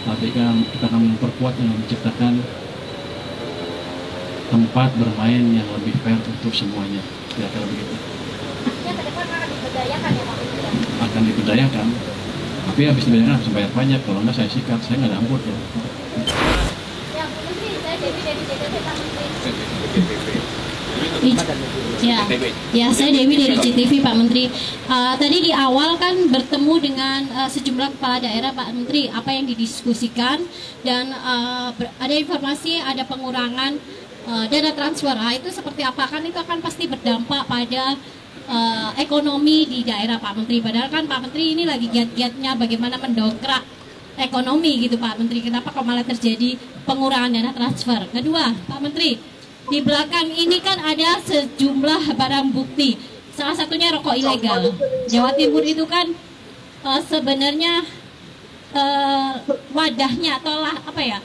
tapi kan kita akan memperkuat dengan menciptakan tempat bermain yang lebih fair untuk semuanya, kira-kira begitu. Artinya ke depan akan diberdayakan ya Pak Menteri? Akan diberdayakan, tapi habis diberdayakan harus bayar pajak, kalau nggak saya sikat, saya nggak ada ampun ya. Ya Bu Menteri, saya Dewi dari CTV Pak Menteri. Ya, saya Dewi dari CTV Pak Menteri. Tadi di awal kan bertemu dengan sejumlah kepala daerah Pak Menteri, apa yang didiskusikan dan ada informasi ada pengurangan dana transfer. Itu seperti apa, kan itu akan pasti berdampak pada ekonomi di daerah Pak Menteri. Padahal kan Pak Menteri ini lagi giat-giatnya bagaimana mendongkrak ekonomi gitu Pak Menteri. Kenapa kok malah terjadi pengurangan dana transfer? Kedua, Pak Menteri, di belakang ini kan ada sejumlah barang bukti. Salah satunya rokok ilegal. Jawa Timur itu kan sebenarnya wadahnya atau apa ya,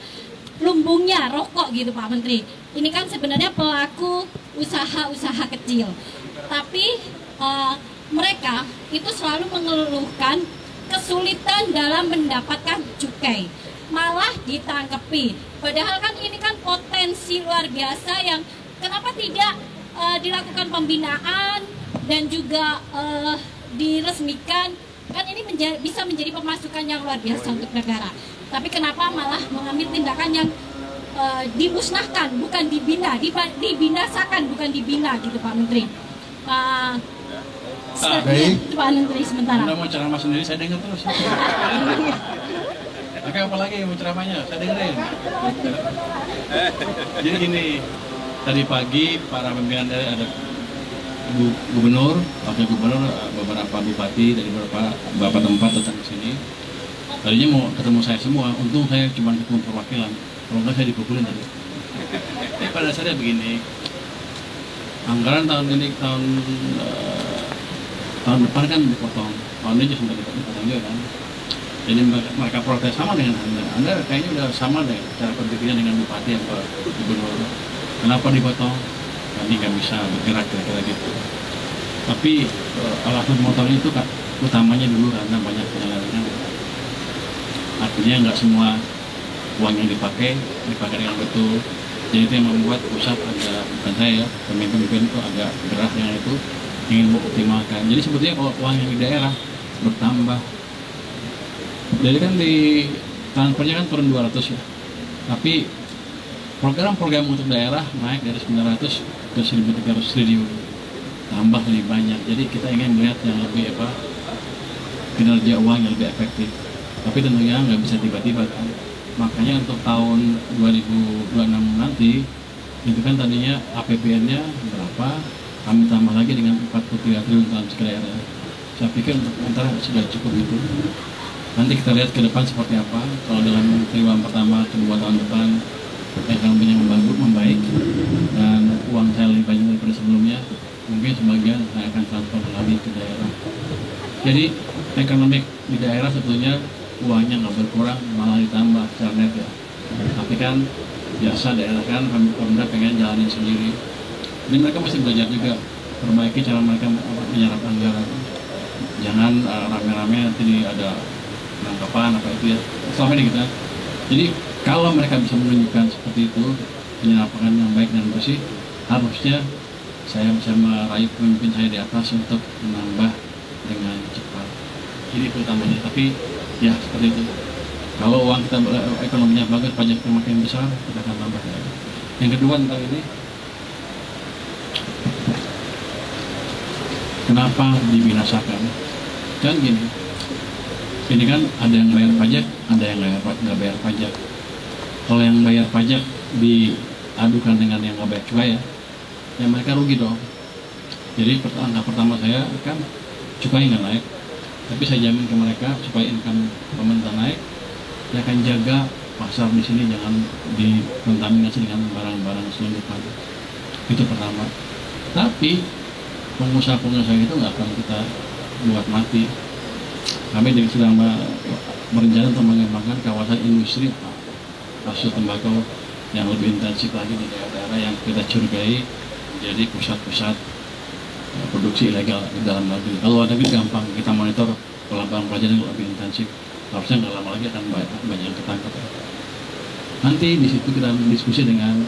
lumbungnya rokok gitu Pak Menteri. Ini kan sebenarnya pelaku usaha-usaha kecil. Tapi mereka itu selalu mengeluhkan kesulitan dalam mendapatkan cukai, malah ditangkepi. Padahal kan ini kan potensi luar biasa yang kenapa tidak dilakukan pembinaan dan juga diresmikan, kan ini bisa menjadi pemasukan yang luar biasa untuk negara. Tapi kenapa malah mengambil tindakan yang dimusnahkan, bukan dibina, dibinasakan bukan dibina gitu Pak Menteri. Baik. Pak Menteri sementara. Anda mau ceramah sendiri, saya dengar terus. Oke, apa lagi mau ceramahnya? Saya dengerin. Jadi gini, tadi pagi para pimpinan daerah ada gubernur, wakil gubernur, beberapa bupati dari beberapa tempat datang ke sini. Tadinya mau ketemu saya semua, untung saya cuma ketemu perwakilan. Kalau enggak saya dipukulin tadi. Tapi pada dasarnya begini, anggaran tahun ini tahun depan kan dipotong, tahun ini sudah dipotong juga kan. Jadi mereka protes sama dengan Anda. Anda kayaknya udah sama deh cara berpikirnya dengan bupati atau gubernur. Kenapa dipotong? Kami nggak bisa bergerak kira-kira gitu. Tapi alasan motornya itu utamanya dulu karena banyak penyelewengan. Artinya nggak semua uang yang dipakai dengan betul. Jadi itu yang membuat pusat agak, bukan saya ya, pemimpin itu agak gerah dengan itu, ingin mengoptimalkan. Jadi sebetulnya kalau uang yang di daerah bertambah, jadi kan di transfernya kan turun 200 ya, tapi program-program untuk daerah naik dari 900 ke 1.300 triliun, tambah lebih banyak. Jadi kita ingin melihat yang lebih kinerja uang yang lebih efektif. Tapi tentunya nggak bisa tiba-tiba kan. Makanya untuk tahun 2026 nanti itu kan tadinya APBN-nya berapa, kami tambah lagi dengan 43 triliun dalam daerah. Saya pikir untuk sementara sudah cukup itu. Nanti kita lihat ke depan seperti apa. Kalau dalam triwulan pertama, kedua tahun depan ekonominya membaik dan uang saya lebih banyak daripada sebelumnya, mungkin sebagian saya akan transfer lagi ke daerah. Jadi ekonomi di daerah sebetulnya uangnya nggak berkurang, malah ditambah secara net ya. Tapi kan biasa daerah kan pemerintah pengen jalanin sendiri. Ini mereka mesti belajar juga, perbaiki cara mereka menyerap anggaran. Jangan rame-rame nanti ada penangkapan apa itu ya. Selama ini kita. Jadi kalau mereka bisa menunjukkan seperti itu, penyerapan yang baik dan bersih, harusnya saya bisa meraih pemimpin saya di atas untuk menambah dengan cepat. Ini utamanya. Tapi ya seperti itu. Kalau uang kita ekonominya bagus, pajak makin besar, kita akan tambah. Yang kedua tentang ini, kenapa dibinasakan? Kan gini, ini kan ada yang bayar pajak, ada yang nggak bayar pajak. Kalau yang bayar pajak diadukan dengan yang nggak bayar cukai ya mereka rugi dong. Jadi langkah pertama saya kan cukai nggak naik, tapi saya jamin ke mereka supaya income pemerintah naik, saya akan jaga pasar di sini jangan dikontaminasi dengan barang-barang selundupan. Itu pertama. Tapi pengusaha-pengusaha itu nggak akan kita buat mati. Kami sedang berencana untuk mengembangkan kawasan industri hasil tembakau yang lebih intensif lagi di daerah-daerah yang kita curigai menjadi pusat-pusat produksi ilegal di dalam negeri. Kalau ada negeri gampang kita monitor, kalau barang pelajaran lebih intensif. harusnya nggak lama lagi akan banyak yang ketangkap. Nanti di situ kita diskusi dengan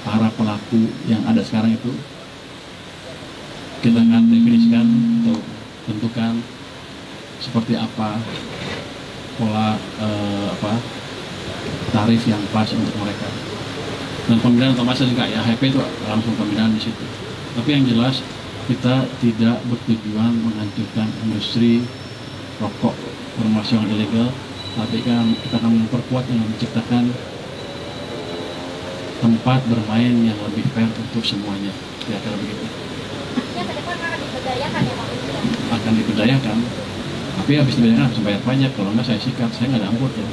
para pelaku yang ada sekarang itu, kita akan definisikan atau tentukan seperti apa pola tarif yang pas untuk mereka. Dan pembinaan otomatis juga ya, HP itu langsung pembinaan di situ. Tapi yang jelas kita tidak bertujuan menghancurkan industri rokok bermasyarakat ilegal, tapi kan kita akan memperkuat yang menciptakan tempat bermain yang lebih fair untuk semuanya, kira-kira begitu. Artinya ke depan akan diberdayakan ya Pak Menteri? Akan diberdayakan, tapi habis diberdayakan harus bayar pajak, kalau enggak saya sikat, saya nggak ada ampun ya.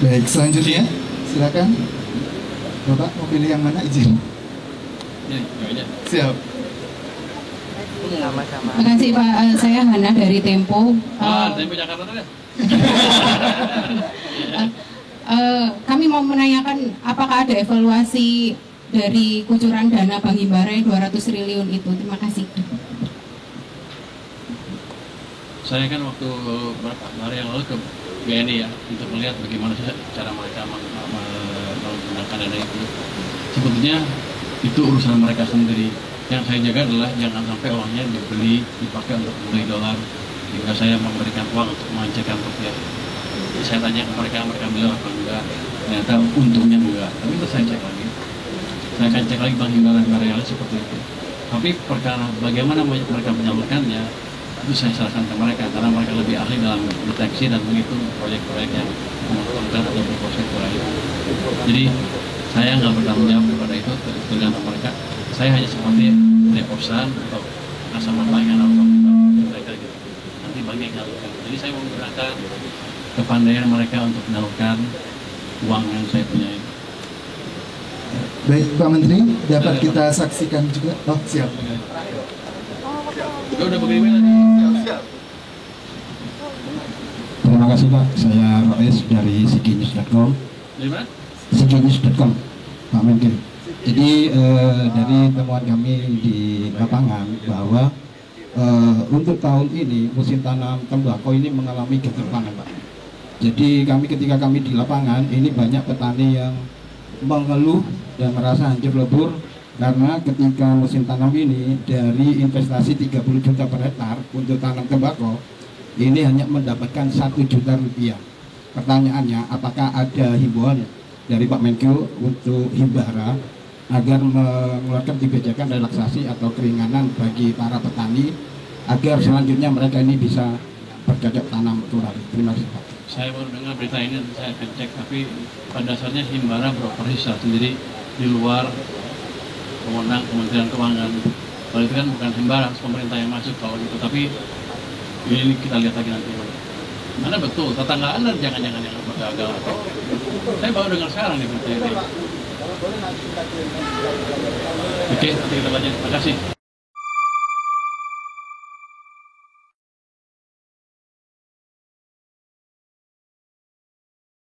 Baik, selanjutnya silakan. Bapak mau pilih yang mana, izin? Ya, aja. Siap. Terima kasih Pak, saya Hana dari Tempo. Tempo Jakarta tuh ya. Kami mau menanyakan apakah ada evaluasi dari kucuran dana Bank Himbara yang 200 triliun itu. Terima kasih. Saya kan waktu beberapa hari yang lalu ke BNI ya, untuk melihat bagaimana sih cara mereka menggunakan dana itu. Sebetulnya itu urusan mereka sendiri. Yang saya jaga adalah jangan sampai uangnya dipakai untuk membeli dolar, jika saya memberikan uang untuk memancarkan rupiah. Saya tanya ke mereka bilang apa enggak, ternyata untungnya enggak. Tapi itu saya cek lagi. Saya akan cek lagi Bank Himbara yang seperti itu. Tapi perkara bagaimana mereka menyalurkannya, itu saya serahkan ke mereka, karena mereka lebih ahli dalam deteksi dan menghitung proyek-proyek yang menguntungkan atau berprospek itu. Jadi saya nggak bertanggung jawab kepada itu, tergantung mereka. Saya hanya seperti deposan atau nasabah bank yang mereka gitu. Nanti bank yang menyalurkan. Jadi saya mau menggunakan kepandaian mereka untuk menyalurkan uang yang saya punya itu. Baik, Pak Menteri, dapat kita saksikan juga. Oh, siap. Udah begini tadi. Terima kasih Pak, saya Roes dari siginews.com. Dari mana? Siginews.com, Pak Menteri. Jadi dari temuan kami di lapangan bahwa untuk tahun ini musim tanam tembakau ini mengalami ketimpangan Pak. Jadi ketika kami di lapangan ini banyak petani yang mengeluh dan merasa hancur lebur karena ketika musim tanam ini dari investasi 30 juta per hektar untuk tanam tembakau ini hanya mendapatkan 1 juta rupiah. Pertanyaannya, apakah ada himbauan dari Pak Menkyu untuk Himbara agar mengeluarkan kebijakan relaksasi atau keringanan bagi para petani agar selanjutnya mereka ini bisa bercocok tanam kembali? Terima kasih Pak. Saya baru dengar berita ini, saya akan cek, tapi pada dasarnya Himbara beroperasi secara sendiri di luar pemenang Kementerian Keuangan. Kalau itu kan bukan Himbara, pemerintah yang masuk kalau itu. Tapi ini kita lihat lagi nanti. Mana betul, tetangga Anda jangan-jangan yang gagal atau saya baru dengar sekarang nih berita ini. Oke, nanti kita lanjut. Terima kasih.